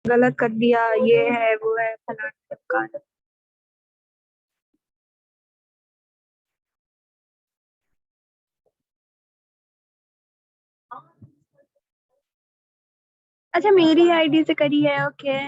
गलत कर दिया, ये है वो है फलाना ढिमकाना। अच्छा मेरी आईडी से करी है, ओके।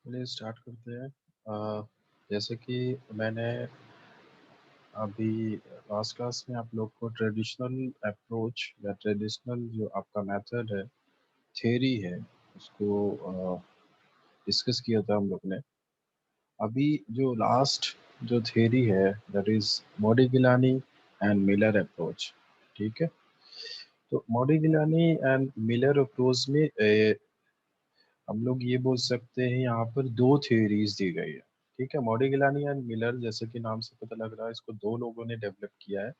चलिए स्टार्ट करते हैं। जैसे कि मैंने अभी लास्ट क्लास में आप लोग को ट्रेडिशनल अप्रोच या ट्रेडिशनल जो आपका मेथड है, थ्योरी है, उसको डिस्कस किया था हम लोग ने। अभी जो लास्ट जो थ्योरी है that is Modigliani and Miller approach. ठीक है, तो मोडिगिलानी एंड मिलर अप्रोच में हम लोग ये बोल सकते हैं यहाँ पर दो थ्योरीज दी गई है। ठीक है, मॉडिगिलानी एंड मिलर, जैसे कि नाम से पता लग रहा है, इसको दो लोगों ने डेवलप किया है,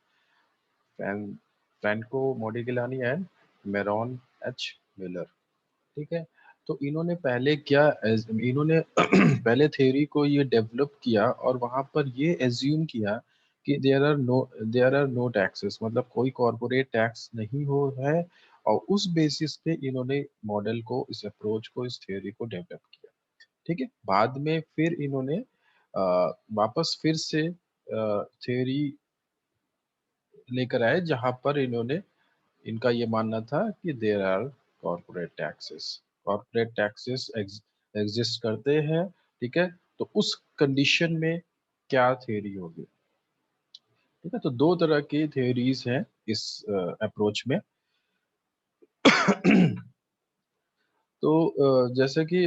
Franco मॉडिगिलानी and Meron H Miller. ठीक है, तो इन्होंने पहले क्या इन्होंने पहले थ्योरी को ये डेवलप किया और वहां पर ये एज्यूम किया कि देयर आर नो टैक्सेस, मतलब कोई कॉरपोरेट टैक्स नहीं हो है, और उस बेसिस पे इन्होंने मॉडल को, इस अप्रोच को, इस थ्योरी को डेवलप किया। ठीक है, बाद में फिर इन्होंने वापस फिर से थ्योरी लेकर आए जहां पर इन्होंने, इनका ये मानना था कि there are corporate taxes exist करते हैं। ठीक है, तो उस कंडीशन में क्या थ्योरी होगी। ठीक है, तो दो तरह की थ्योरीज हैं इस अप्रोच में। तो जैसे कि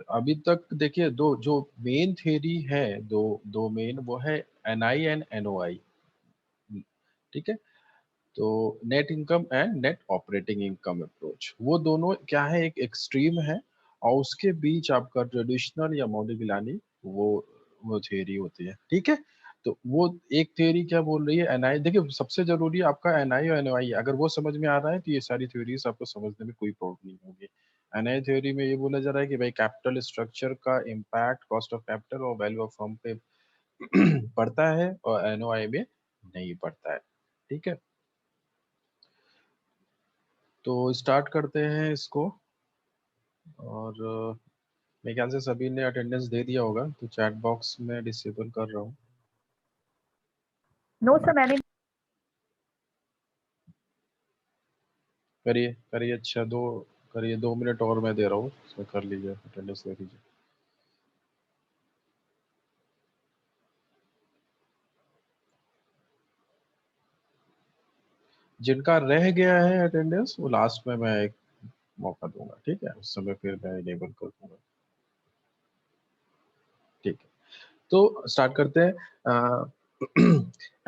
अभी तक देखिए, दो जो मेन थ्योरी है, दो दो मेन, वो है एनआई एंड एनओआई। ठीक है, तो net income and net operating income approach, वो दोनों क्या है, एक एक्सट्रीम है, और उसके बीच आपका ट्रेडिशनल या मॉडिग्लानी वो थ्योरी होती है। ठीक है, तो वो एक थ्योरी क्या बोल रही है, एनआई, देखिए सबसे जरूरी आपका एनआई और एनओआई, अगर वो समझ में आ रहा है तो ये सारी थ्योरीज आपको समझने में कोई प्रॉब्लम नहीं होगी। एनआई थ्योरी में ये बोला जा रहा है कि भाई कैपिटल स्ट्रक्चर का इम्पैक्ट कॉस्ट ऑफ कैपिटल और वैल्यू ऑफ फर्म पे पड़ता है, और एनओआई में नहीं पड़ता है। ठीक है, तो स्टार्ट करते हैं इसको। और मेरे ख्याल से सभी ने अटेंडेंस दे दिया होगा, तो चैट बॉक्स में डिसेबल कर रहा हूँ। नो सर मैंने। करिए करिए, अच्छा दो, करिए 2 मिनट और मैं दे रहा हूँ, उसमें कर लीजिए, अटेंडेंस दे दीजिए। जिनका रह गया है अटेंडेंस, वो लास्ट में मैं एक मौका दूंगा। ठीक है, उस समय फिर मैं इनेबल कर दूंगा। ठीक है, तो स्टार्ट करते हैं।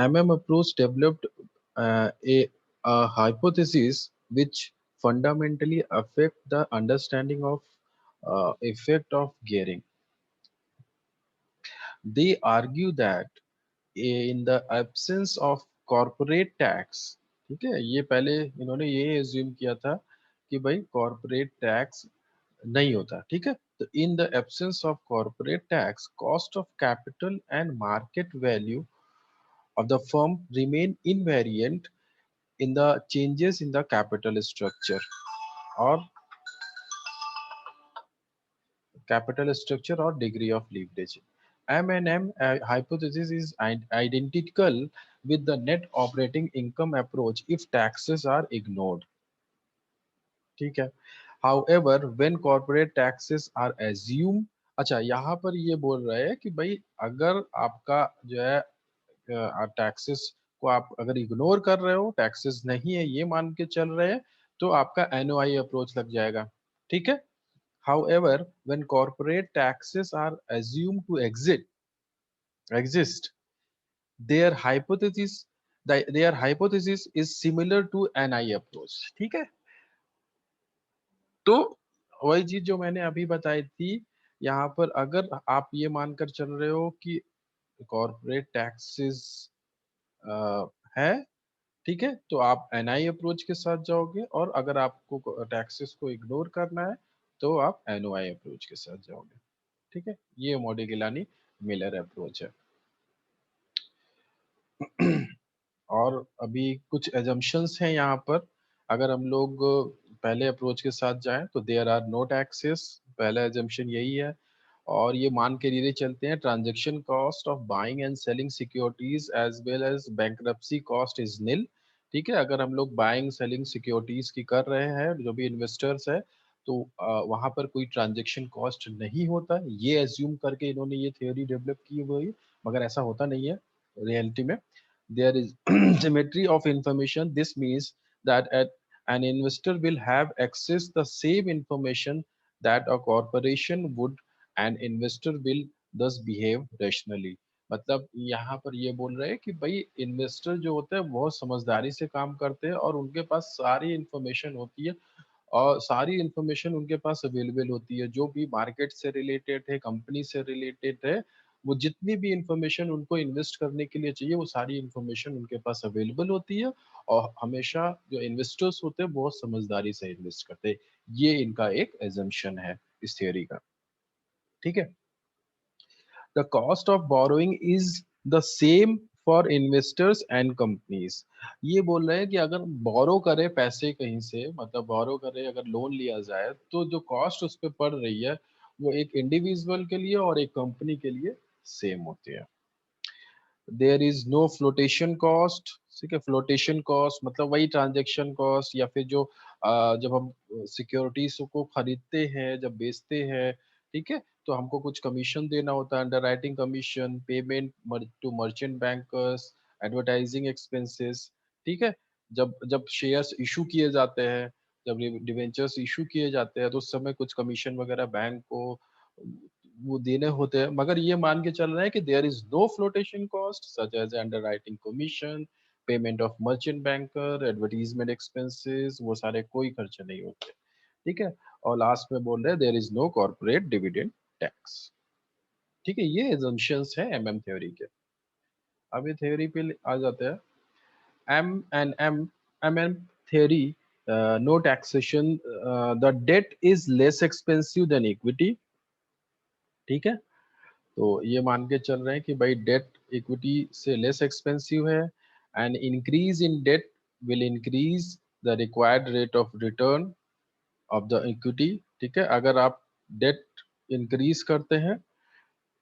MM approach developed A hypothesis which fundamentally affect the understanding of effect of gearing. They argue that in the absence of corporate tax, ठीक है, ये पहले इन्होंने ये एज्यूम किया था कि भाई कॉर्पोरेट टैक्स नहीं होता। ठीक है, तो in the absence of corporate tax cost of capital and market value of the firm remain invariant in the changes in the capital structure or degree of leverage. M&M hypothesis is identical with the net operating income approach if taxes are ignored. ठीक है, however when corporate taxes are assumed, अच्छा यहाँ पर ये बोल रहे हैं कि भाई अगर आपका जो है टैक्सेस को आप अगर इग्नोर कर रहे हो, टैक्सेस नहीं है ये मान के चल रहे हैं, तो आपका एनओआई अप्रोच लग जाएगा। ठीक है, however when corporate taxes are assumed to exist, their hypothesis their hypothesis is similar to NI approach. ठीक है, तो वही चीज जो मैंने अभी बताई थी, यहाँ पर अगर आप ये मानकर चल रहे हो कि कॉर्पोरेट टैक्सेस है, ठीक है, तो आप एनआई अप्रोच के साथ जाओगे, और अगर आपको टैक्सेस को इग्नोर करना है तो आप एनओआई अप्रोच के साथ जाओगे। ठीक है, ये मोडिगिलानी मिलर अप्रोच है। और अभी कुछ एजम्पशंस हैं यहाँ पर। अगर हम लोग पहले अप्रोच के साथ जाएं तो देयर आर नो टैक्सेस, पहला एजम्पशन यही है। और ये मान के लिए चलते हैं transaction cost of buying and selling securities as well as bankruptcy cost is nil. ठीक है, अगर हम लोग बाइंग सेलिंग सिक्योरिटीज की कर रहे हैं, जो भी इन्वेस्टर्स है, तो वहां पर कोई ट्रांजैक्शन कॉस्ट नहीं होता, ये एज्यूम करके इन्होंने ये थ्योरी डेवलप की हुई, मगर ऐसा होता नहीं है रियलिटी में। There is symmetry of information. This means that an investor will have access the same information that a corporation would, and investor will thus behave rationally. मतलब यहाँ पर ये बोल रहे हैं कि भाई इन्वेस्टर जो होते हैं बहुत समझदारी से काम करते हैं, और उनके पास सारी इंफॉर्मेशन होती है, और सारी इंफॉर्मेशन उनके पास अवेलेबल होती है, जो भी मार्केट से रिलेटेड है, कंपनी से रिलेटेड है, वो जितनी भी इंफॉर्मेशन उनको इन्वेस्ट करने के लिए चाहिए, वो सारी इंफॉर्मेशन उनके पास अवेलेबल होती है। और हमेशा जो इन्वेस्टर्स होते हैं बहुत समझदारी से इन्वेस्ट करते हैं। ये इनका एक एजम्पशन है इस थियोरी का। ठीक है, the cost of borrowing is the same for investors and companies. ये बोल रहे हैं कि अगर बोरो करे पैसे कहीं से, मतलब बोरो करे, अगर लोन लिया जाए, तो जो कॉस्ट उस पर पड़ रही है वो एक इंडिविजुअल के लिए और एक कंपनी के लिए सेम होती है। There is no flotation cost. ठीक है, फ्लोटेशन कॉस्ट मतलब वही ट्रांजेक्शन कॉस्ट, या फिर जो जब हम सिक्योरिटीज को खरीदते हैं, जब बेचते हैं, ठीक है, तो हमको कुछ कमीशन देना होता है, underwriting commission, payment to merchant bankers, advertising expenses. ठीक है, जब जब शेयर्स इशू किए जाते हैं, जब डिवेंचर्स इशू किए जाते हैं, तो उस समय कुछ कमीशन वगैरह बैंक को वो देने होते हैं, मगर ये मान के चल रहे हैं कि there is no flotation cost such as underwriting commission, payment of merchant banker, advertisement expenses, वो सारे कोई खर्चे नहीं होते। ठीक है, और लास्ट में बोल रहे हैं there is no corporate dividend tax. ठीक है, ये एजम्पशंस है एमएम थ्योरी के। अब ये थ्योरी पे आ जाते हैं। M M theory, no taxation, the debt is less expensive than equity. ठीक है, तो ये मान के चल रहे हैं कि भाई डेट इक्विटी से लेस एक्सपेंसिव है, and increase in debt will increase the required rate of return of the equity. ठीक है, अगर आप डेट इंक्रीज करते हैं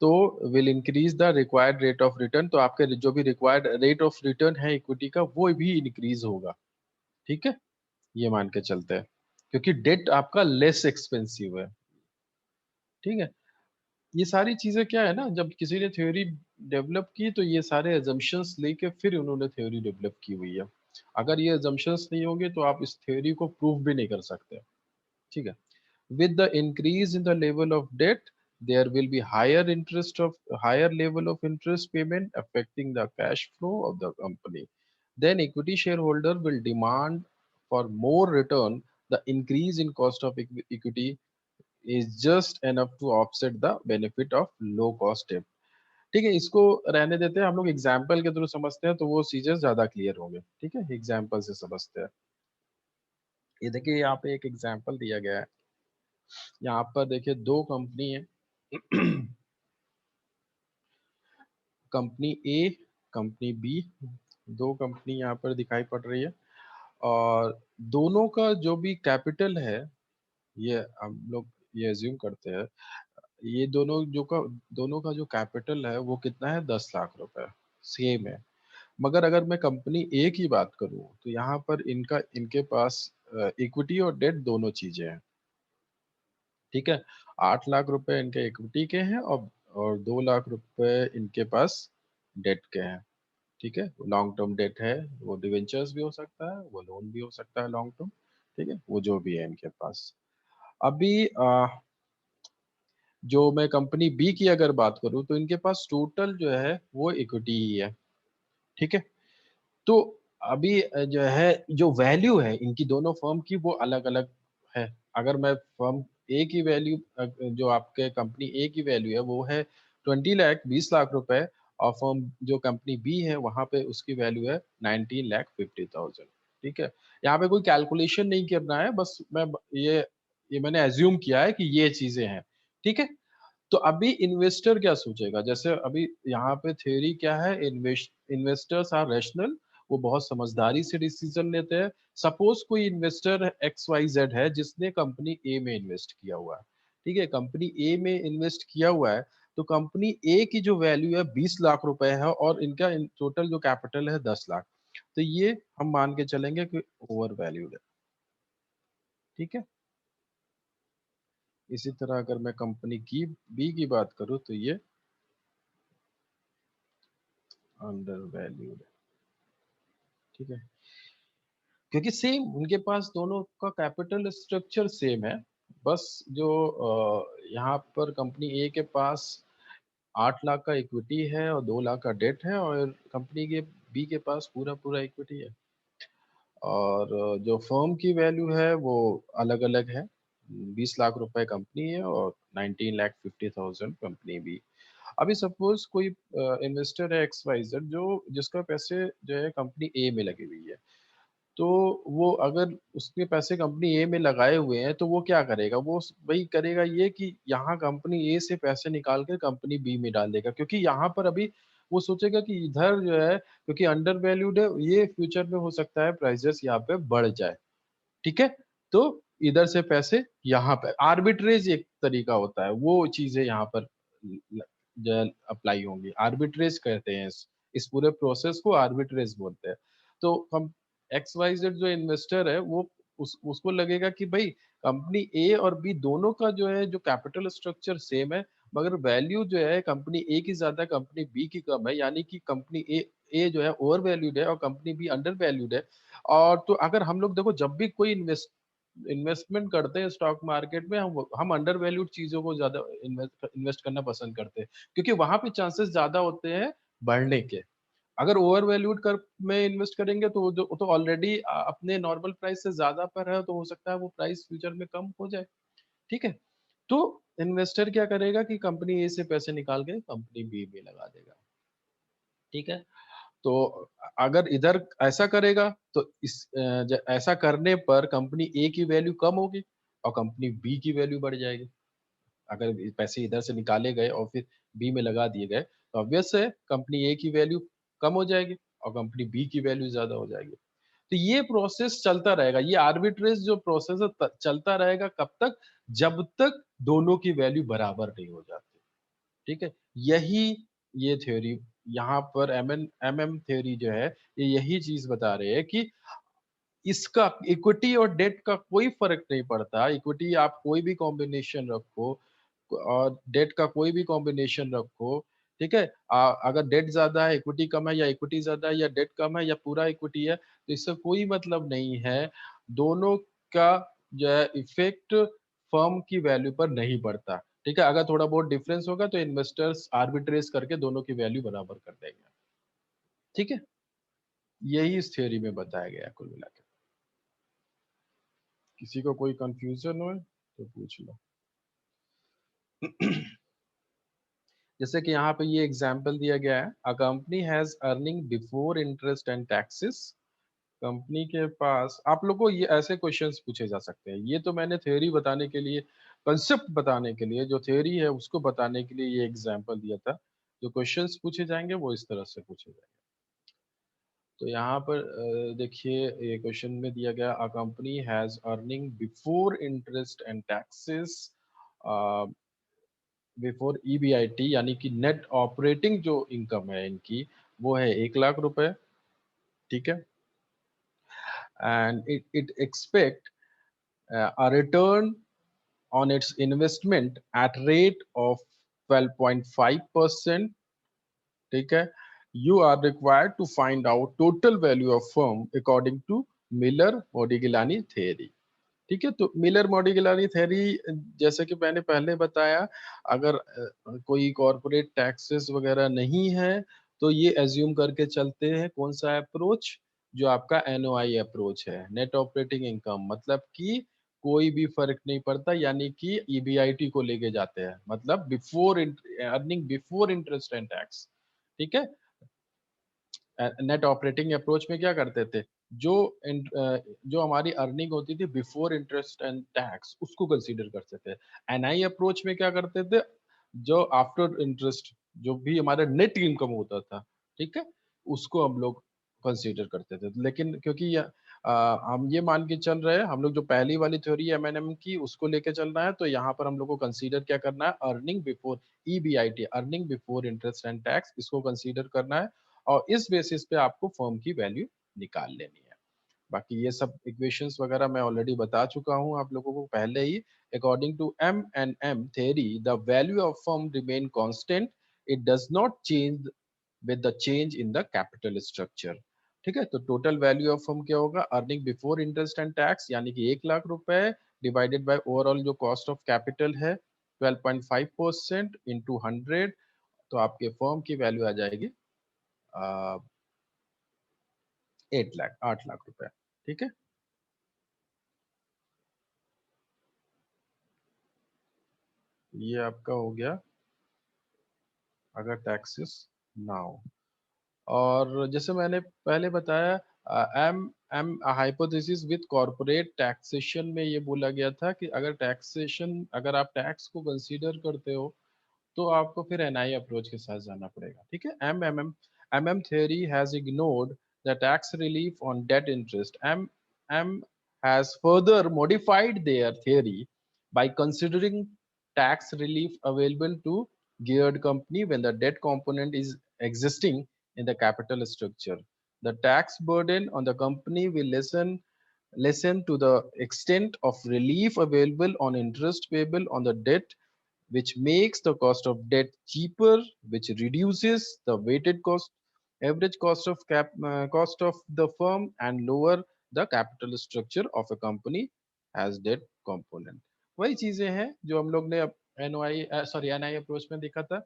तो will increase the required rate of return, तो आपके जो भी रिक्वायर्ड रेट ऑफ रिटर्न है इक्विटी का वो भी इंक्रीज होगा। ठीक है, ये मान के चलते हैं, क्योंकि डेट आपका लेस एक्सपेंसिव है। ठीक है, ये सारी चीजें क्या है ना, जब किसी ने थ्योरी डेवलप की तो ये सारे एजम्पशंस लेके फिर उन्होंने थ्योरी डेवलप की हुई है। अगर ये एजम्पशंस नहीं होंगे तो आप इस थ्योरी को प्रूव भी नहीं कर सकते। ठीक है, with the increase in the level of debt there will be higher level of interest payment affecting the cash flow of the company. Then equity shareholder will demand for more return. The increase in cost of equity is just enough to offset the benefit of low cost debt. ठीक है, इसको रहने देते हैं, हम लोग example के through समझते हैं तो वो चीजें ज्यादा क्लियर होंगे। ठीक है, एग्जाम्पल से समझते हैं। ये देखिए यहाँ पे एक एग्जाम्पल दिया गया है। यहाँ पर देखिए दो कंपनी है कंपनी ए, कंपनी बी, दो कंपनी यहाँ पर दिखाई पड़ रही है, और दोनों का जो भी कैपिटल है, ये हम लोग ये एज्यूम करते हैं, ये दोनों का जो कैपिटल है वो कितना है, 10 लाख रुपए, सेम है। मगर अगर मैं कंपनी ए की बात करूं तो यहाँ पर इनके पास इक्विटी और डेट दोनों चीजें हैं। ठीक है, 8 लाख रुपए इनके इक्विटी के हैं, और 2 लाख रुपए इनके पास डेट के हैं। ठीक है, लॉन्ग टर्म डेट है, वो डिवेंचर्स भी हो सकता है, वो लोन भी हो सकता है लॉन्ग टर्म। ठीक है, वो जो भी है इनके पास। अभी जो मैं कंपनी बी की अगर बात करूं तो इनके पास टोटल जो है वो इक्विटी ही है। ठीक है, तो अभी जो है, जो वैल्यू है इनकी दोनों फर्म की वो अलग अलग है। अगर मैं फर्म ए की वैल्यू, जो आपके कंपनी ए की वैल्यू है वो है 20 लाख, 20 लाख रुपए, और फर्म जो कंपनी बी है वहां पे उसकी वैल्यू है 19,50,000। ठीक है, यहाँ पे कोई कैलकुलेशन नहीं करना है, बस ये मैंने एज्यूम किया है कि ये चीजें हैं। ठीक है, तो अभी इन्वेस्टर क्या सोचेगा, जैसे अभी यहाँ पे थ्योरी क्या है, इन्वेस्टर्स आर रैशनल, वो बहुत समझदारी से डिसीजन लेते हैं। सपोज कोई इन्वेस्टर एक्स वाई जेड है जिसने कंपनी ए में इन्वेस्ट किया हुआ है। ठीक है, कंपनी ए में इन्वेस्ट किया हुआ है, तो कंपनी ए की जो वैल्यू है 20 लाख रुपए है, और इनका टोटल जो कैपिटल है 10 लाख। तो ये हम मान के चलेंगे कि ओवर वैल्यूड है। ठीक है, इसी तरह अगर मैं कंपनी की बी की बात करूं तो ये अंडर वैल्यूड है। ठीक है, क्योंकि सेम उनके पास दोनों का कैपिटल स्ट्रक्चर सेम है। बस जो यहाँ पर कंपनी ए के पास 8 लाख का इक्विटी है और 2 लाख का डेट है, और कंपनी के बी के पास पूरा पूरा इक्विटी है। और जो फर्म की वैल्यू है वो अलग अलग है। 20 लाख रुपए कंपनी है और 19,50,000 कंपनी बी। अभी सपोज कोई इन्वेस्टर है एक्स वाई जेड, जो जिसका पैसे जो है कंपनी ए में लगी हुई है, तो वो अगर उसके पैसे कंपनी ए में लगाए हुए हैं तो वो क्या करेगा, वो वही करेगा ये कि यहाँ कंपनी ए से पैसे निकाल के कंपनी बी में डाल देगा, क्योंकि यहाँ पर अभी वो सोचेगा कि इधर जो है क्योंकि अंडर वैल्यूड है, ये फ्यूचर में हो सकता है प्राइसेस यहाँ पे बढ़ जाए। ठीक है, तो इधर से पैसे यहाँ पे आर्बिट्रेज एक तरीका होता है, वो चीजें यहाँ पर जो अप्लाई होंगी। आर्बिट्रेज कहते हैं इस पूरे प्रोसेस को आर्बिट्रेज बोलते हैं। तो हम एक्स वाई जेड जो इन्वेस्टर है वो उसको लगेगा कि भाई कंपनी ए और बी दोनों का जो है जो कैपिटल स्ट्रक्चर सेम है, मगर वैल्यू जो है कंपनी ए की ज्यादा कंपनी बी की कम है, यानी कि कंपनी ए जो है ओवर वैल्यूड है और कंपनी बी अंडर वैल्यूड है। और तो अगर हम लोग देखो जब भी कोई इन्वेस्टमेंट करते हैं स्टॉक मार्केट में, हम अंडर वैल्यूड चीजों को ज्यादा इन्वेस्ट करना पसंद करते हैं, क्योंकि वहां पे चांसेस ज्यादा होते हैं बढ़ने के। अगर ओवर वैल्यूड कर में इन्वेस्ट करेंगे तो तो ऑलरेडी अपने नॉर्मल प्राइस से ज्यादा पर है, तो हो सकता है वो प्राइस फ्यूचर में कम हो जाए। ठीक है, तो इन्वेस्टर क्या करेगा कि कंपनी ए से पैसे निकाल के कंपनी बी में लगा देगा। ठीक है, तो अगर इधर ऐसा करेगा तो ऐसा करने पर कंपनी ए की वैल्यू कम होगी और कंपनी बी की वैल्यू बढ़ जाएगी। अगर पैसे इधर से निकाले गए और फिर बी में लगा दिए गए तो ऑब्वियस है कंपनी ए की वैल्यू कम हो जाएगी और कंपनी बी की वैल्यू ज्यादा हो जाएगी। तो ये प्रोसेस चलता रहेगा, ये आर्बिट्रेज जो प्रोसेस है चलता रहेगा कब तक, जब तक दोनों की वैल्यू बराबर नहीं हो जाती। ठीक है, यही ये थ्योरी यहाँ पर एम एम थ्योरी जो है ये यही चीज बता रहे हैं कि इसका इक्विटी और डेट का कोई फर्क नहीं पड़ता। इक्विटी आप कोई भी कॉम्बिनेशन रखो और डेट का कोई भी कॉम्बिनेशन रखो। ठीक है, अगर डेट ज्यादा है इक्विटी कम है, या इक्विटी ज्यादा है या डेट कम है या पूरा इक्विटी है, तो इससे कोई मतलब नहीं है। दोनों का जो है इफेक्ट फर्म की वैल्यू पर नहीं पड़ता। ठीक है, अगर थोड़ा बहुत डिफरेंस होगा तो इन्वेस्टर्स आर्बिट्रेज करके दोनों की वैल्यू बराबर कर देंगे। ठीक है, यही इस थ्योरी में बताया गया है कुल मिला के। किसी को कोई कंफ्यूजन हो तो पूछ लो। जैसे कि यहाँ पे ये एग्जाम्पल दिया गया है, a company has earning before interest and taxes. Company के पास, आप लोग को ये ऐसे क्वेश्चंस पूछे जा सकते हैं। ये तो मैंने थ्योरी बताने के लिए, कंसेप्ट बताने के लिए, जो थ्योरी है उसको बताने के लिए ये एग्जाम्पल दिया था। जो क्वेश्चंस पूछे जाएंगे वो इस तरह से पूछे जाएंगे। तो यहाँ पर देखिए, ये क्वेश्चन में दिया गया, a company has earning before interest and taxes, before EBIT, यानी कि नेट ऑपरेटिंग जो इनकम है इनकी, वो है 1 लाख रुपए। ठीक है, and it expect a return on its investment at rate of 12.5%. ठीक है, you are required to find out total value of firm according to Miller Modigliani theory। ठीक है, तो मिलर मोडिगिलानी थ्योरी, जैसे कि मैंने पहले बताया, अगर कोई कॉर्पोरेट टैक्सेस वगैरह नहीं है तो ये एज्यूम करके चलते हैं कौन सा अप्रोच, जो आपका एनओआई अप्रोच है, नेट ऑपरेटिंग इनकम, मतलब कि कोई भी फर्क नहीं पड़ता, यानी कि ईबीआईटी को लेके जाते हैं, मतलब before earning before interest and tax. ठीक है, नेट ऑपरेटिंग अप्रोच में क्या करते थे, जो जो हमारी अर्निंग होती थी बिफोर इंटरेस्ट एंड टैक्स उसको कंसीडर करते थे। एनआई अप्रोच में क्या करते थे, जो आफ्टर इंटरेस्ट जो भी हमारा नेट इनकम होता था, ठीक है, उसको हम लोग कंसीडर करते थे। लेकिन क्योंकि हम ये मान के चल रहे हैं, हम लोग जो पहली वाली थ्योरी एमएनएम की उसको लेके चलना है, तो यहाँ पर हम लोग को कंसीडर क्या करना है, earning before EBIT, earning before interest and tax, इसको कंसीडर करना है, और इस बेसिस पे आपको फर्म की वैल्यू निकाल लेनी है। बाकी ये सब इक्वेशंस वगैरह मैं ऑलरेडी बता चुका हूँ आप लोगों को पहले ही। According to M and M theory, the value of firm remain constant, it does not change with the change in the capital structure. ठीक है, तो टोटल वैल्यू ऑफ फर्म क्या होगा, earning before interest and tax, यानी कि 1 लाख रुपए, divided by overall जो cost of capital है 12.5% इंटू 100, तो आपके फर्म की वैल्यू आ जाएगी 8 लाख, 8 लाख रुपए। ठीक है, ये आपका हो गया अगर टैक्सेस ना हो। और जैसे मैंने पहले बताया, M M hypothesis with corporate taxation में ये बोला गया था कि अगर टैक्सेशन, अगर आप टैक्स को कंसीडर करते हो तो आपको फिर एनआई अप्रोच के साथ जाना पड़ेगा। ठीक है, M M theory has ignored the tax relief on debt interest. M has further modified their theory by considering tax relief available to geared company when the debt component is existing in the capital structure. The tax burden on the company will lessen to the extent of relief available on interest payable on the debt, which makes the cost of debt cheaper, which reduces the weighted cost, average cost of the firm, and lower the capital structure of a company as debt component। वही चीजें हैं जो हम लोग ने NOI sorry NI approach में देखा था,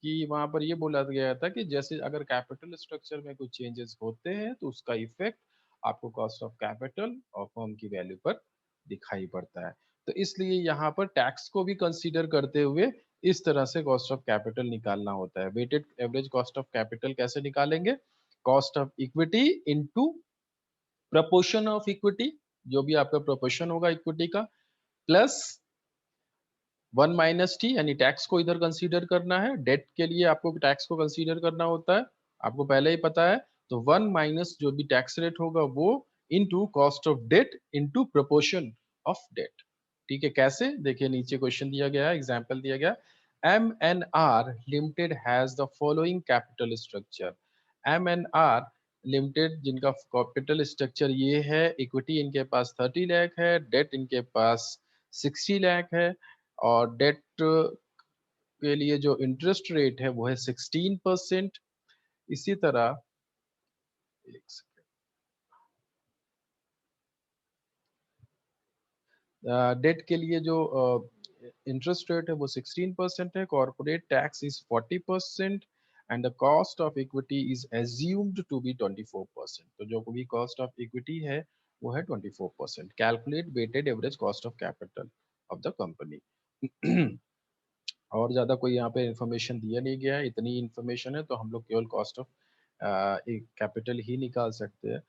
कि वहां पर ये बोला गया था कि जैसे अगर कैपिटल स्ट्रक्चर में कुछ चेंजेस होते हैं तो उसका इफेक्ट आपको कॉस्ट ऑफ कैपिटल और फर्म की वैल्यू पर दिखाई पड़ता है। तो इसलिए यहाँ पर टैक्स को भी कंसीडर करते हुए इस तरह से कॉस्ट ऑफ कैपिटल निकालना होता है। Weighted average cost of capital कैसे निकालेंगे, cost of equity into proportion of equity, जो भी आपका प्रपोर्शन होगा इक्विटी का, प्लस 1 - टी, यानी टैक्स को इधर कंसीडर करना है। डेट के लिए आपको टैक्स को कंसीडर करना होता है, आपको पहले ही पता है। तो 1 - जो भी टैक्स रेट होगा वो into cost of debt into proportion of debt. ठीक है, कैसे, देखिए नीचे क्वेश्चन दिया गया है, एग्जांपल दिया गया, MNR limited has the following capital structure. MNR limited जिनका कैपिटल स्ट्रक्चर ये है, इक्विटी इनके पास 30 लाख है, डेट इनके पास 60 लाख है, और डेट के लिए जो इंटरेस्ट रेट है वो है 16%। इसी तरह डेट के लिए जो इंटरेस्ट रेट है वो 16% है, corporate tax is 40%, and the cost of equity is assumed to be 24%। तो जो भी कॉस्ट ऑफ इक्विटी है वो है 24%। Calculate weighted average cost of capital of the company. और ज़्यादा कोई यहाँ पे इन्फॉर्मेशन दिया नहीं गया है, इतनी इन्फॉर्मेशन है तो हम लोग केवल कॉस्ट ऑफ एक कैपिटल ही निकाल सकते हैं।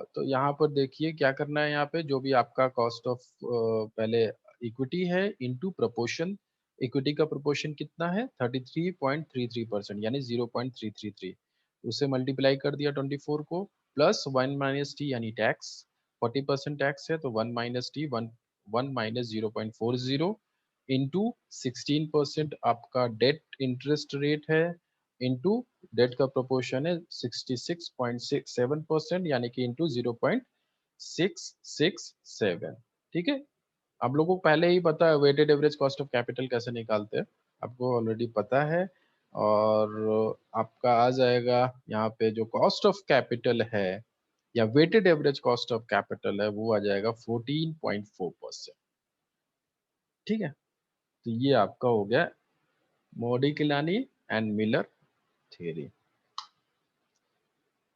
तो यहाँ पर देखिए क्या करना है, यहाँ पे जो भी आपका कॉस्ट ऑफ पहले इक्विटी है इनटू प्रोपोर्शन, इक्विटी का प्रोपोर्शन कितना है 33.33% यानी 0.333, उसे मल्टीप्लाई कर दिया 24 को, प्लस 1 माइनस टी यानी टैक्स, 40% टैक्स है तो 1 माइनस टी, 1 1 माइनस 0.40 इंटू 16% आपका डेट इंटरेस्ट रेट है, इंटू डेट का प्रोपोर्शन है 66.67% यानी कि इंटू 0.667। ठीक है, आप लोगों को पहले ही पता है weighted average cost of capital कैसे निकालते हैं, आपको ऑलरेडी पता है। और आपका आ जाएगा यहाँ पे जो कॉस्ट ऑफ कैपिटल है या weighted average cost of capital है वो आ जाएगा 14.4%। ठीक है, तो ये आपका हो गया मोडिकिलानी एंड मिलर थ्योरी।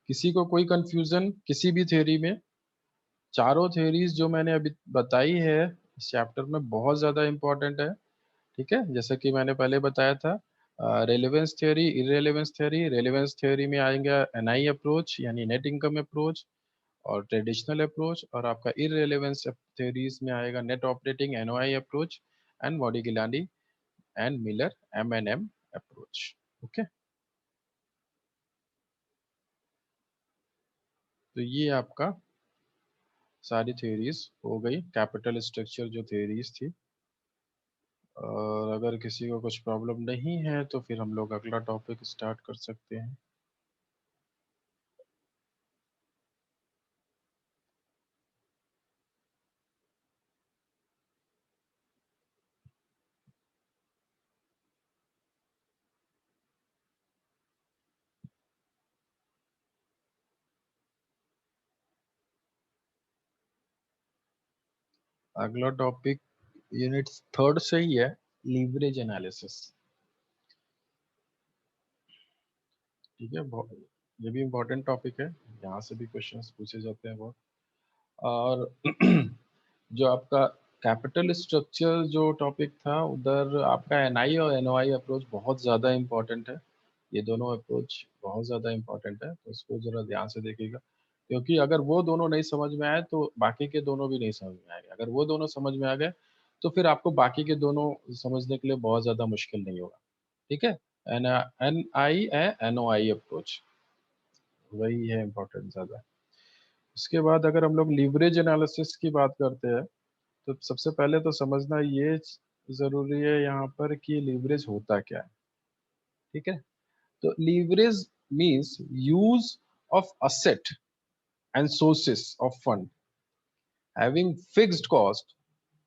किसी को कोई कंफ्यूजन किसी भी थ्योरी में? चारों थ्योरीज जो मैंने अभी बताई है इस चैप्टर में बहुत ज्यादा इंपॉर्टेंट है। ठीक है, जैसे कि मैंने पहले बताया था, relevance theory, irrelevance theory. Relevance theory में आएंगे एनआई अप्रोच यानी नेट इनकम अप्रोच और ट्रेडिशनल अप्रोच, और आपका इररेलेवेंस थ्योरीज में आएगा net operating NOI approach and Modigliani and Miller MNM approach. Okay, तो ये आपका सारी थ्योरीज हो गई, कैपिटल स्ट्रक्चर जो थ्योरीज थी। और अगर किसी को कुछ प्रॉब्लम नहीं है तो फिर हम लोग अगला टॉपिक स्टार्ट कर सकते हैं। अगला टॉपिक यूनिट थर्ड से ही है, लीवरेज एनालिसिस। ठीक है, ये भी इम्पोर्टेंट टॉपिक है, यहाँ से भी क्वेश्चंस पूछे जाते हैं बहुत। और जो आपका कैपिटल स्ट्रक्चर जो टॉपिक था उधर आपका एनआई और एनओआई अप्रोच बहुत ज़्यादा इम्पोर्टेंट है। ये दोनों अप्रोच बहुत ज़्यादा इम्पोर्टेंट है, तो उसको ज़रा ध्यान से देखिएगा, क्योंकि अगर वो दोनों नहीं समझ में आए तो बाकी के दोनों भी नहीं समझ में आएंगे। अगर वो दोनों समझ में आ गए तो फिर आपको बाकी के दोनों समझने के लिए बहुत ज़्यादा मुश्किल नहीं होगा। ठीक है, N N I N O I approach वही है इम्पोर्टेंट ज़्यादा। उसके बाद अगर हम लोग लीवरेज एनालिसिस की बात करते हैं तो सबसे पहले तो समझना ये जरूरी है यहाँ पर कि लीवरेज होता क्या है। ठीक है, तो leverage means use of asset and sources of fund having fixed cost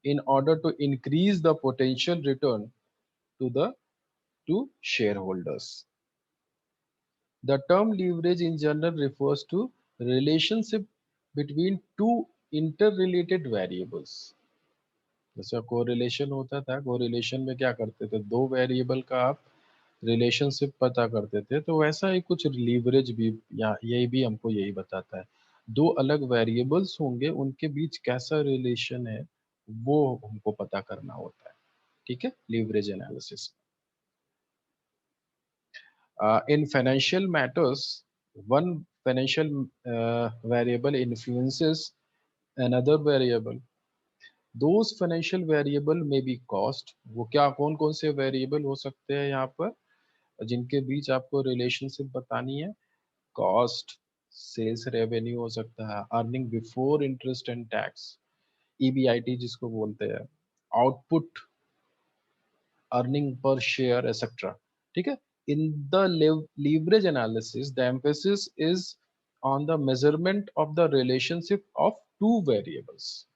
in order to increase the potential return to the to shareholders. The term leverage in general refers to relationship between two interrelated variables. जैसा correlation होता था, correlation में क्या करते थे, दो variable का आप रिलेशनशिप पता करते थे, तो वैसा ही कुछ लीवरेज भी या यही भी हमको यही बताता है। दो अलग वेरिएबल्स होंगे, उनके बीच कैसा रिलेशन है वो हमको पता करना होता है। ठीक है, leverage analysis. In financial matters, one financial variable influences another variable. Those financial variable may be cost. वो क्या कौन कौन से वेरिएबल हो सकते हैं यहाँ पर जिनके बीच आपको रिलेशनशिप बतानी है? कॉस्ट, सेल्स रेवेन्यू हो सकता है, earning before interest and tax, EBIT जिसको बोलते हैं, output, earning per share etcetera. ठीक है, in the leverage analysis the emphasis is on the measurement of the relationship of two variables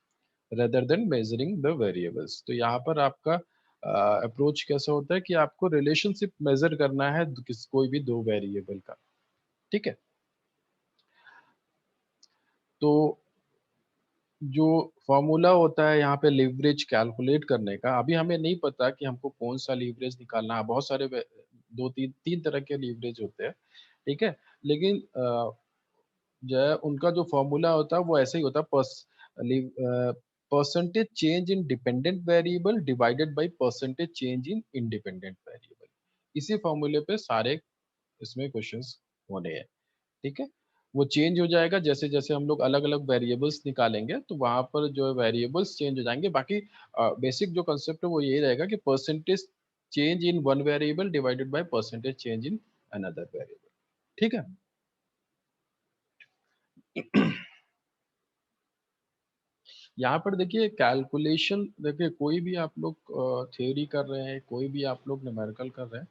rather than measuring the variables। तो यहाँ पर आपका approach कैसा होता है कि आपको रिलेशनशिप मेजर करना है किस कोई भी दो वेरिएबल का। ठीक है, तो जो फॉर्मूला होता है यहाँ पे लीवरेज कैलकुलेट करने का, अभी हमें नहीं पता कि हमको कौन सा लीवरेज निकालना है। बहुत सारे दो तीन तीन तरह के लीवरेज होते हैं। ठीक है, लेकिन जो है उनका जो फॉर्मूला होता है वो ऐसे ही होता है, percentage change in dependent variable divided by percentage change in independent variable. इसी फॉर्मूले पे सारे इसमें क्वेश्चंस होने हैं, ठीक है। वो चेंज हो जाएगा जैसे जैसे हम लोग अलग अलग वेरिएबल्स निकालेंगे, तो वहां पर जो वेरिएबल्स चेंज हो जाएंगे। बाकी बेसिक जो कंसेप्ट है वो यही रहेगा कि percentage change in one variable divided by percentage change in another variable, ठीक है। यहाँ पर देखिए कैलकुलेशन, देखिए कोई भी आप लोग थ्योरी कर रहे हैं, कोई भी आप लोग न्यूमेरिकल कर रहे हैं,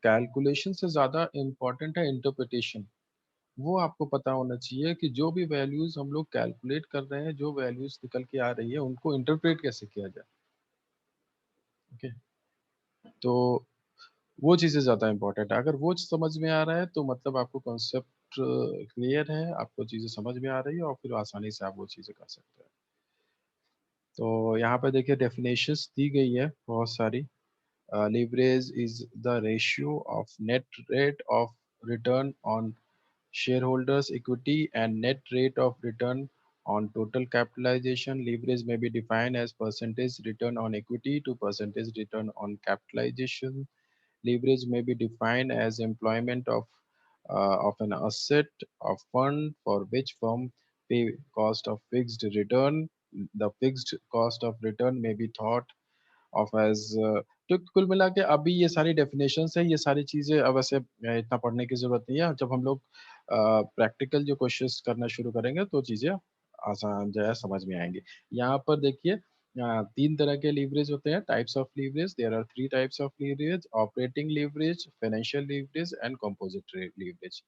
कैलकुलेशन से ज़्यादा इम्पोर्टेंट है इंटरप्रिटेशन। वो आपको पता होना चाहिए कि जो भी वैल्यूज हम लोग कैलकुलेट कर रहे हैं, जो वैल्यूज निकल के आ रही है, उनको इंटरप्रेट कैसे किया जाए, ओके। तो वो चीज़ें ज़्यादा इम्पोर्टेंट है। अगर वो समझ में आ रहा है तो मतलब आपको कॉन्सेप्ट क्लियर है, आपको चीज़ें समझ में आ रही है और फिर आसानी से आप वो चीज़ें कर सकते हैं। तो यहाँ पे देखिए डेफिनेशंस दी गई है बहुत सारी। Leverage is the ratio of net rate of return on shareholders' equity and net rate of return on total capitalization. Leverage may be defined as percentage return on equity to percentage return on capitalization. Leverage may be defined as employment of an asset of fund for which firm pay cost of fixed return. The fixed cost of return may be thought of as. तो कुल मिला के अभी ये सारी definitions है, ये सारी चीजें अब ऐसे इतना पढ़ने की जरूरत नहीं है। जब हम लोग प्रैक्टिकल जो क्वेश्चंस करना शुरू करेंगे तो चीजें आसान जो है समझ में आएंगी। यहाँ पर देखिए तीन तरह के लीवरेज होते हैं, types of leverage. There are three types of leverage: operating leverage, financial leverage and composite leverage.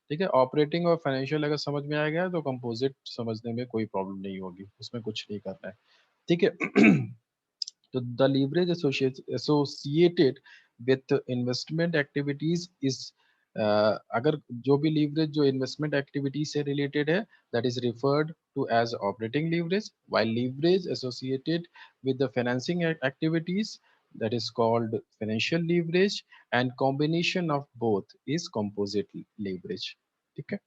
ठीक है, ऑपरेटिंग और फाइनेंशियल अगर समझ में आ गया तो कंपोजिट समझने में कोई प्रॉब्लम नहीं होगी, उसमें कुछ नहीं करना है, ठीक है। तो the leverage associated with investment activities is अगर जो भी लीवरेज जो इन्वेस्टमेंट एक्टिविटी से रिलेटेड है, that is referred to as operating leverage, while leverage associated with the financing activities, that is called financial leverage, and combination of both is composite leverage, ठीक है।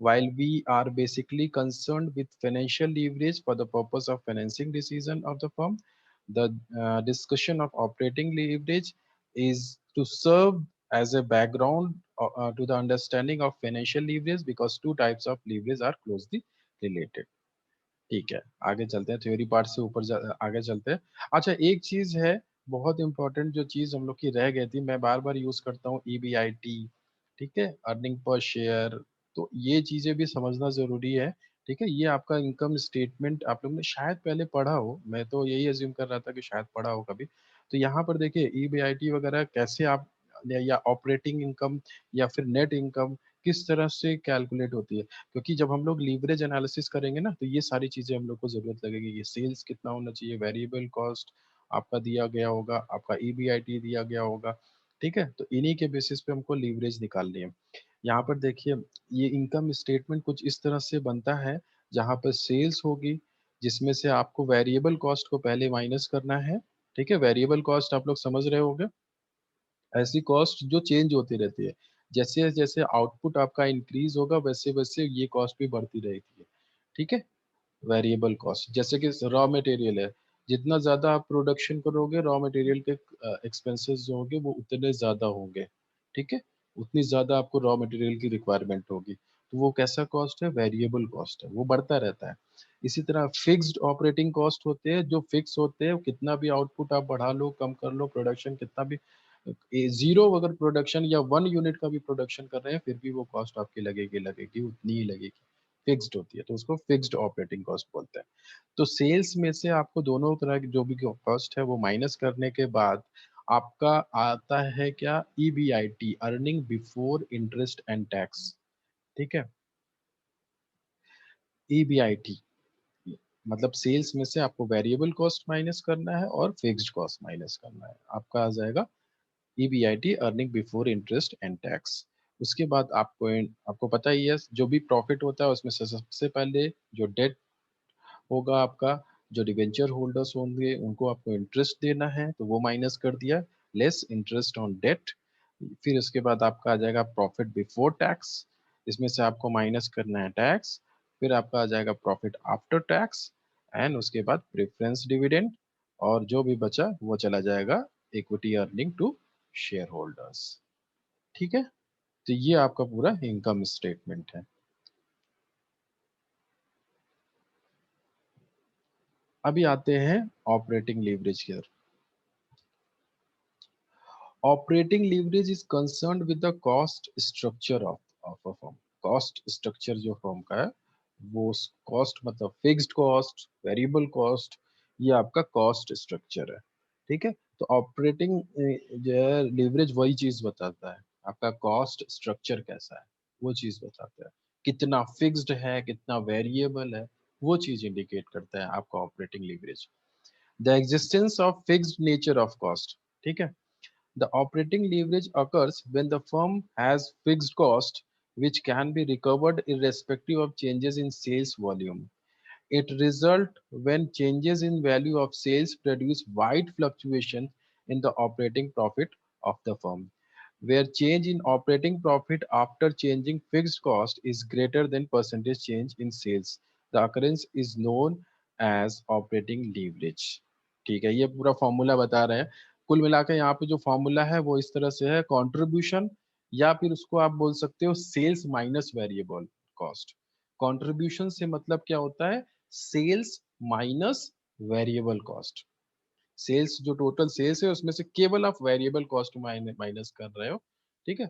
While we are basically concerned with financial leverage for the purpose of financing decision of the firm, the discussion of operating leverage is to serve as a background to the understanding of financial leverage, because two types of leverage are closely related. ठीक है, आगे चलते हैं, theory part से आगे चलते हैं। अच्छा, एक चीज है बहुत इंपॉर्टेंट, जो चीज हम लोग की रह गई थी, मैं बार बार यूज करता हूँ, ईबीआईटी, ठीक है, अर्निंग पर शेयर। तो ये चीजें भी समझना जरूरी है, ठीक है। ये आपका इनकम स्टेटमेंट आप लोग ने शायद पहले पढ़ा हो, मैं तो यही अज्यूम कर रहा था कि शायद पढ़ा हो कभी। तो यहाँ पर देखिए ईबीआईटी वगैरह कैसे आप, या ऑपरेटिंग इनकम या फिर नेट इनकम किस तरह से कैलकुलेट होती है। क्योंकि जब हम लोग लीवरेज एनालिसिस करेंगे ना, तो ये सारी चीजें हम लोग को जरूरत लगेगी। ये सेल्स कितना होना चाहिए, वेरिएबल कॉस्ट आपका दिया गया होगा, आपका ईबीआईटी दिया गया होगा, ठीक है। तो इन्हीं के बेसिस पे हमको लीवरेज निकालनी है। यहाँ पर देखिए ये इनकम स्टेटमेंट कुछ इस तरह से बनता है, जहाँ पर सेल्स होगी, जिसमें से आपको वेरिएबल कॉस्ट को पहले माइनस करना है, ठीक है। वेरिएबल कॉस्ट आप लोग समझ रहे होंगे, ऐसी कॉस्ट जो चेंज होती रहती है। जैसे जैसे आउटपुट आपका इंक्रीज होगा, वैसे वैसे ये कॉस्ट भी बढ़ती रहेगी है, ठीक है। वेरिएबल कॉस्ट जैसे कि रॉ मटेरियल है, जितना ज्यादा आप प्रोडक्शन करोगे, रॉ मटेरियल के एक्सपेंसेस जो होंगे वो उतने ज्यादा होंगे, ठीक है। उतनी ज्यादा आपको रॉ मटेरियल की रिक्वायरमेंट होगी, तो वो कैसा कॉस्ट है, वेरिएबल कॉस्ट है, वो बढ़ता रहता है। इसी तरह फिक्स्ड ऑपरेटिंग कॉस्ट होते हैं, जो फिक्स होते हैं, कितना भी आउटपुट आप बढ़ा लो कम कर लो, प्रोडक्शन कितना भी जीरो अगर प्रोडक्शन या 1 यूनिट का भी प्रोडक्शन कर रहे हैं, फिर भी वो कॉस्ट आपकी लगेगी लगेगी, उतनी ही लगेगी, फिक्स्ड होती है, तो उसको फिक्स्ड ऑपरेटिंग कॉस्ट बोलते हैं। तो सेल्स में से आपको दोनों तरह की जो भी कॉस्ट है वो माइनस करने के बाद आपका आता है क्या, EBIT, earning before interest and tax, ठीक है। ईबीआईटी मतलब सेल्स में से आपको वेरिएबल कॉस्ट माइनस करना है और फिक्स्ड कॉस्ट माइनस करना है, आपका आ जाएगा EBIT, earning before interest and tax. उसके बाद आपको पता ही है, जो भी प्रॉफिट होता है उसमें से सबसे पहले जो डेट होगा आपका, जो डिवेंचर होल्डर्स होंगे उनको आपको इंटरेस्ट देना है, तो वो माइनस कर दिया, लेस इंटरेस्ट ऑन डेट। फिर उसके बाद आपका आ जाएगा प्रॉफिट बिफोर टैक्स, इसमें से आपको माइनस करना है टैक्स। फिर आपका आ जाएगा प्रॉफिट आफ्टर टैक्स, एंड उसके बाद प्रेफरेंस डिविडेंड, और जो भी बचा वो चला जाएगा equity earning to shareholders. ठीक है, तो ये आपका पूरा इनकम स्टेटमेंट है। अभी आते हैं ऑपरेटिंग लीवरेज की तरफ। Operating leverage is concerned with the cost structure of a firm. Cost structure जो फर्म का है, वो कॉस्ट मतलब फिक्स्ड कॉस्ट, वेरिएबल कॉस्ट, ये आपका कॉस्ट स्ट्रक्चर है। ठीक है, तो ऑपरेटिंग जो है लीवरेज वही चीज बताता है, आपका कॉस्ट स्ट्रक्चर कैसा है वो चीज बताता है, कितना फिक्स्ड है कितना वेरिएबल है, वो चीज इंडिकेट करता है आपका operating leverage. The existence of fixed nature of cost. ठीक है, the operating leverage occurs when the firm has fixed cost which can be recovered irrespective of changes in sales volume. It results when changes in value of sales produce wide fluctuations in the operating profit of the firm. Where change in operating profit after changing fixed cost is greater than percentage change in sales, the occurrence is known as operating leverage. ठीक है, ये पूरा formula बता रहे हैं। कुल मिलाकर यहाँ पे जो फॉर्मूला है वो इस तरह से है, कंट्रीब्यूशन, या फिर उसको आप बोल सकते हो sales minus variable cost. Contribution से मतलब क्या होता है, sales minus variable cost. Sales जो टोटल सेल्स है उसमें से केवल आप वेरिएबल कॉस्ट माइनस कर रहे हो। ठीक है,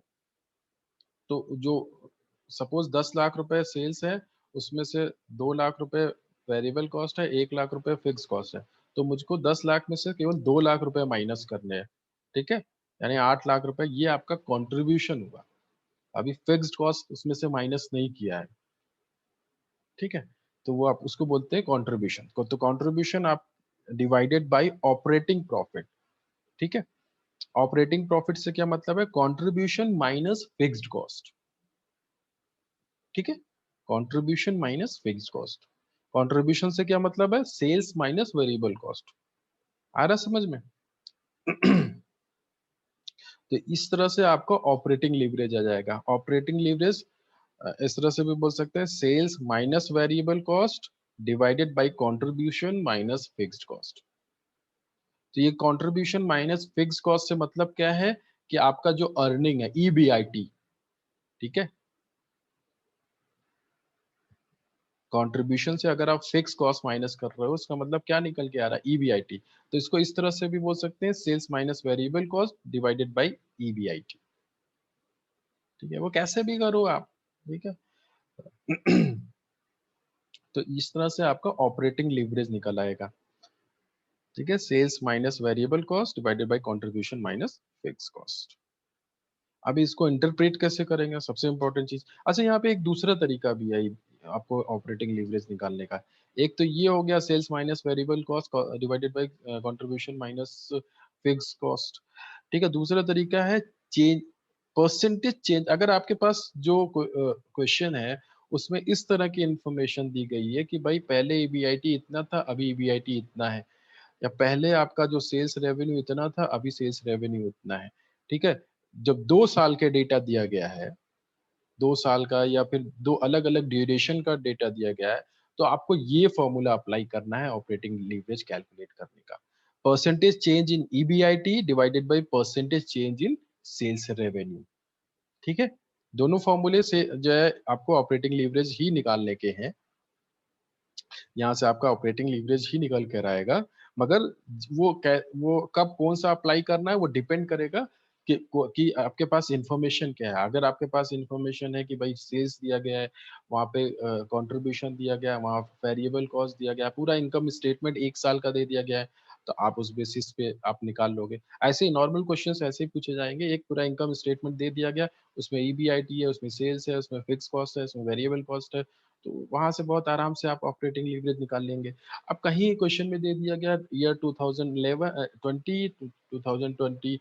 तो जो सपोज 10 लाख रुपए सेल्स है, उसमें से 2 लाख रुपए वेरिएबल कॉस्ट है, 1 लाख रुपए फिक्स कॉस्ट है, तो मुझको 10 लाख में से केवल 2 लाख रुपए माइनस करने हैं। ठीक है, यानी 8 लाख रुपए ये आपका कॉन्ट्रीब्यूशन हुआ, अभी फिक्स्ड कॉस्ट उसमें से माइनस नहीं किया है। ठीक है, तो वो आप उसको बोलते हैं कॉन्ट्रीब्यूशन को, तो कॉन्ट्रीब्यूशन आप डिवाइडेड बाय ऑपरेटिंग प्रॉफिट। ठीक है, ऑपरेटिंग प्रॉफिट से क्या मतलब है, कंट्रीब्यूशन माइनस फिक्स्ड कॉस्ट। ठीक है, contribution minus fixed cost. Contribution से क्या मतलब है, सेल्स माइनस वेरिएबल कॉस्ट। आ रहा समझ में? तो इस तरह से आपको ऑपरेटिंग लीवरेज आ जाएगा। ऑपरेटिंग लीवरेज इस तरह से भी बोल सकते हैं, sales minus variable cost divided by contribution minus fixed cost. तो ये कंट्रीब्यूशन माइनस फिक्स कॉस्ट से मतलब क्या है, कि आपका जो अर्निंग है ईबीआईटी। ठीक है, कंट्रीब्यूशन से अगर आप फिक्स कॉस्ट माइनस कर रहे हो, उसका मतलब क्या निकल के आ रहा है, ईबीआईटी। तो इसको इस तरह से भी बोल सकते हैं, sales minus variable cost divided by EBIT. ठीक है, वो कैसे भी करो आप। ठीक है, तो इस तरह से आपका ऑपरेटिंग लीवरेज निकल आएगा। ठीक है, sales minus variable cost divided by contribution minus fix cost. अभी इसको इंटरप्रेट कैसे करेंगे, सबसे इंपॉर्टेंट चीज। अच्छा, यहाँ पे एक दूसरा तरीका भी है आपको ऑपरेटिंग लीवरेज निकालने का। एक तो ये हो गया sales minus variable cost divided by contribution minus fix cost. ठीक है, दूसरा तरीका है चेंज, परसेंटेज चेंज। अगर आपके पास जो क्वेश्चन है उसमें इस तरह की इंफॉर्मेशन दी गई है कि भाई पहले ईबीआईटी इतना था अभी ईबीआईटी इतना है, या पहले आपका जो सेल्स रेवेन्यू इतना था अभी सेल्स रेवेन्यू उतना है। ठीक है, जब 2 साल के डेटा दिया गया है, 2 साल का या फिर दो अलग अलग ड्यूरेशन का डेटा दिया गया है, तो आपको ये फॉर्मूला अप्लाई करना है ऑपरेटिंग लीवरेज कैलकुलेट करने का, percentage change in EBIT divided by percentage change in sales revenue. ठीक है, दोनों फॉर्मूले से जो है आपको ऑपरेटिंग लीवरेज ही निकालने के हैं। यहाँ से आपका ऑपरेटिंग लीवरेज ही निकल कर आएगा, मगर वो कब कौन सा अप्लाई करना है वो डिपेंड करेगा कि आपके पास इंफॉर्मेशन क्या है। अगर आपके पास इंफॉर्मेशन है कि भाई सेल्स दिया गया है, वहाँ पे कंट्रीब्यूशन दिया गया है, वहाँ वेरिएबल कॉस्ट दिया गया है, पूरा इनकम स्टेटमेंट 1 साल का दे दिया गया है, तो आप उस बेसिस पे आप निकाल लोगे। ऐसे ही नॉर्मल क्वेश्चंस ऐसे ही पूछे जाएंगे, एक पूरा इनकम स्टेटमेंट दे दिया गया, उसमें ईबीआईटी है, उसमें सेल्स है, उसमें फिक्स कॉस्ट है, उसमें वेरिएबल कॉस्ट है, तो वहां से बहुत आराम से आप ऑपरेटिंग लीवरेज निकाल लेंगे। अब कहीं क्वेश्चन में दे दिया गया ईयर 2011 20 2020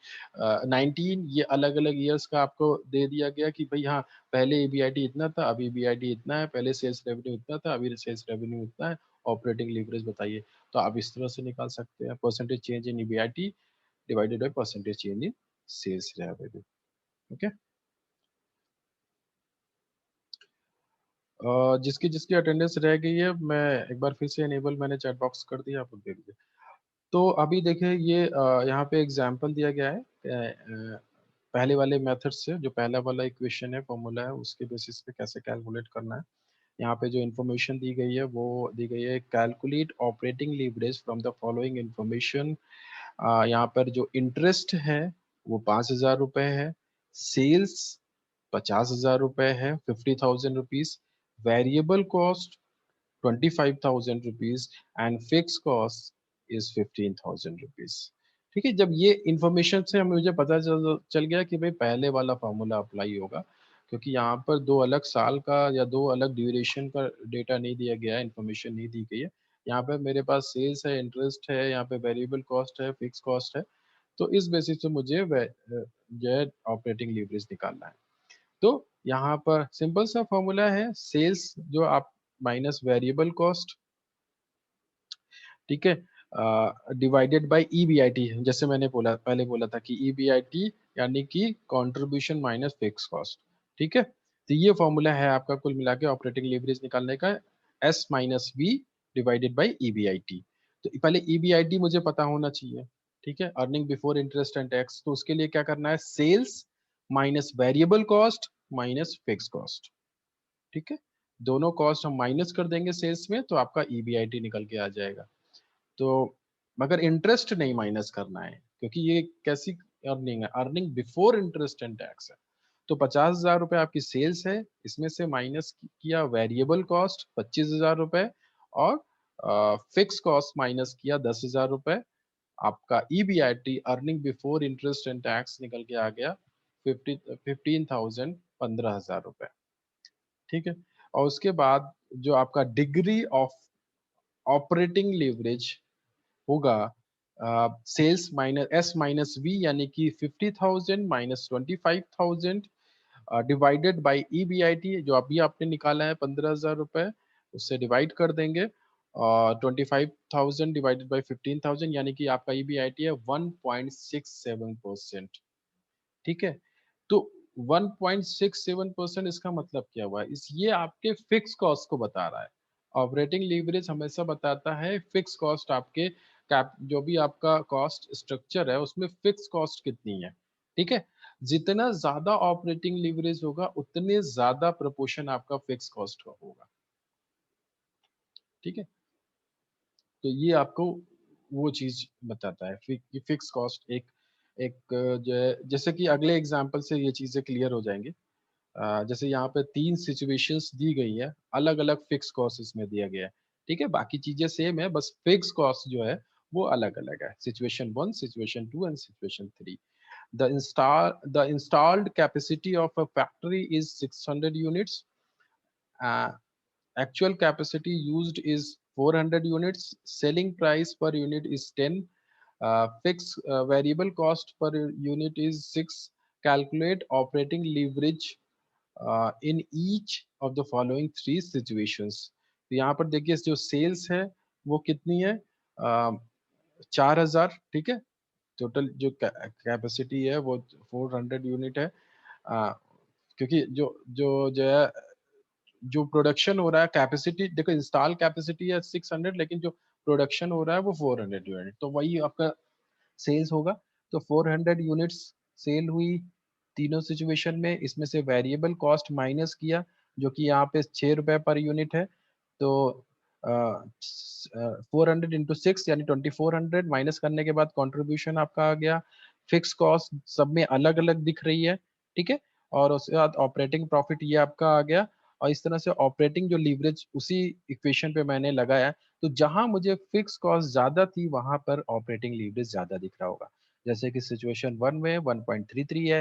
19, ये अलग अलग ईयर्स का आपको दे दिया गया कि भाई हाँ, पहले ईबीआईटी इतना था अभी ईबीआईटी इतना है, पहले सेल्स रेवेन्यू इतना था अभी सेल्स रेवेन्यू इतना है, ऑपरेटिंग लीवरेज बताइए। तो आप इस तरह से निकाल सकते हैं, percentage change in EBIT divided by percentage change in sales revenue. Okay, जिसकी जिसकी अटेंडेंस रह गई है, मैं एक बार फिर से इनेबल मैंने चैट बॉक्स कर दिया, आप लोग देख लीजिए। तो अभी देखिए ये यहाँ पे एग्जांपल दिया गया है पहले वाले मेथड से, जो पहला वाला इक्वेशन है, फॉर्मूला है, उसके बेसिस पे कैसे कैलकुलेट करना है। यहाँ पे जो इन्फॉर्मेशन दी गई है वो दी गई है, calculate operating leverage from the following information. यहाँ पर जो इंटरेस्ट है वो 5,000 रुपए है, सेल्स 50,000 रुपए है, 50,000 rupees, variable cost 25,000 rupees and fix cost is 15,000 rupees. ठीक है, जब ये इंफॉर्मेशन से हमें मुझे पता चल गया कि भाई पहले वाला फॉर्मूला अप्लाई होगा, क्योंकि यहाँ पर दो अलग साल का या दो अलग ड्यूरेशन का डेटा नहीं दिया गया है, इन्फॉर्मेशन नहीं दी गई है। यहाँ पे मेरे पास सेल्स है, इंटरेस्ट है, यहाँ पे वेरिएबल कॉस्ट है, फिक्स कॉस्ट है। तो इस बेसिस पे मुझे जो है ऑपरेटिंग लीवरेज निकालना है। तो यहाँ पर सिंपल सा फॉर्मूला है, सेल्स जो आप माइनस वेरिएबल कॉस्ट, ठीक है, डिवाइडेड बाय ईबीआईटी, जैसे मैंने बोला पहले बोला था कि ईबीआईटी यानी कि कंट्रीब्यूशन माइनस फिक्स कॉस्ट। ठीक है, तो ये फॉर्मूला है आपका कुल मिला के ऑपरेटिंग लीवरेज निकालने का, S minus V divided by EBIT. तो पहले ईबीआईटी मुझे पता होना चाहिए, ठीक है, earning before interest and tax. तो उसके लिए क्या करना है, sales minus variable cost minus fix cost. ठीक है, दोनों कॉस्ट हम माइनस कर देंगे सेल्स में, तो आपका ईबीआईटी निकल के आ जाएगा। तो मगर इंटरेस्ट नहीं माइनस करना है, क्योंकि ये कैसी अर्निंग है, earning before interest and tax है। तो 50,000 रुपए आपकी सेल्स है, इसमें से माइनस किया वेरिएबल कॉस्ट 25,000 रुपए, और फिक्स कॉस्ट माइनस किया 10,000 रुपए। आपका EBIT earning before interest and tax निकल के आ गया 15,000, 15,000 रुपए। ठीक है, और उसके बाद जो आपका डिग्री ऑफ ऑपरेटिंग लीवरेज होगा, sales minus S minus V यानी कि 50,000 माइनस 25,000 डिवाइडेड बाय ईबीआईटी, जो अभी आपने निकाला है 15,000 रुपए, उससे डिवाइड कर देंगे, और 25,000 डिवाइडेड बाय 15,000 यानी कि आपका ईबीआईटी है 1.67%। ठीक है, तो 1.67% इसका मतलब क्या हुआ, इस ये आपके फिक्स कॉस्ट को बता रहा है। ऑपरेटिंग लीवरेज हमेशा बताता है फिक्स कॉस्ट, आपके कैप जो भी आपका कॉस्ट स्ट्रक्चर है उसमें फिक्स कॉस्ट कितनी है। ठीक है, जितना ज्यादा ऑपरेटिंग लीवरेज होगा उतने ज्यादा प्रोपोर्शन आपका फिक्स कॉस्ट का होगा। ठीक है, तो ये आपको वो चीज बताता है कि फिक्स कॉस्ट एक एक जो है, जैसे कि अगले एग्जांपल से ये चीजें क्लियर हो जाएंगी। जैसे यहाँ पे 3 सिचुएशंस दी गई है, अलग अलग फिक्स कॉस्ट इसमें दिया गया है। ठीक है, बाकी चीजें सेम है, बस फिक्स कॉस्ट जो है वो अलग अलग है, situation 1, situation 2 and situation 3। The installed capacity of a factory is 600 units. Uh, Actual capacity used is 400 units. Selling price per unit is 10. Fixed variable cost per unit is 6. Calculate operating leverage in each of the following 3 situations. तो यहाँ पर देखिए जो sales है वो कितनी है, 4,000। ठीक है, टोटल जो कैपेसिटी है वो 400 यूनिट है। क्योंकि जो है, जो प्रोडक्शन हो रहा है, कैपेसिटी देखो, इंस्टॉल कैपेसिटी है 600, लेकिन जो प्रोडक्शन हो रहा है वो 400 यूनिट, तो वही आपका सेल्स होगा। तो 400 यूनिट्स सेल हुई तीनों सिचुएशन में, इसमें से वेरिएबल कॉस्ट माइनस किया जो कि यहाँ पे 6 रुपए पर यूनिट है। तो 400 इंटू 6 यानी 2400 माइनस करने के बाद कंट्रीब्यूशन आपका आ गया। फिक्स कॉस्ट सब में अलग अलग दिख रही है। ठीक है, और उसके बाद ऑपरेटिंग प्रॉफिट ये आपका आ गया। और इस तरह से ऑपरेटिंग जो लीवरेज उसी इक्वेशन पे मैंने लगाया, तो जहां मुझे फिक्स कॉस्ट ज्यादा थी वहां पर ऑपरेटिंग लीवरेज ज्यादा दिख रहा होगा। जैसे कि सिचुएशन 1 में 1.33 है,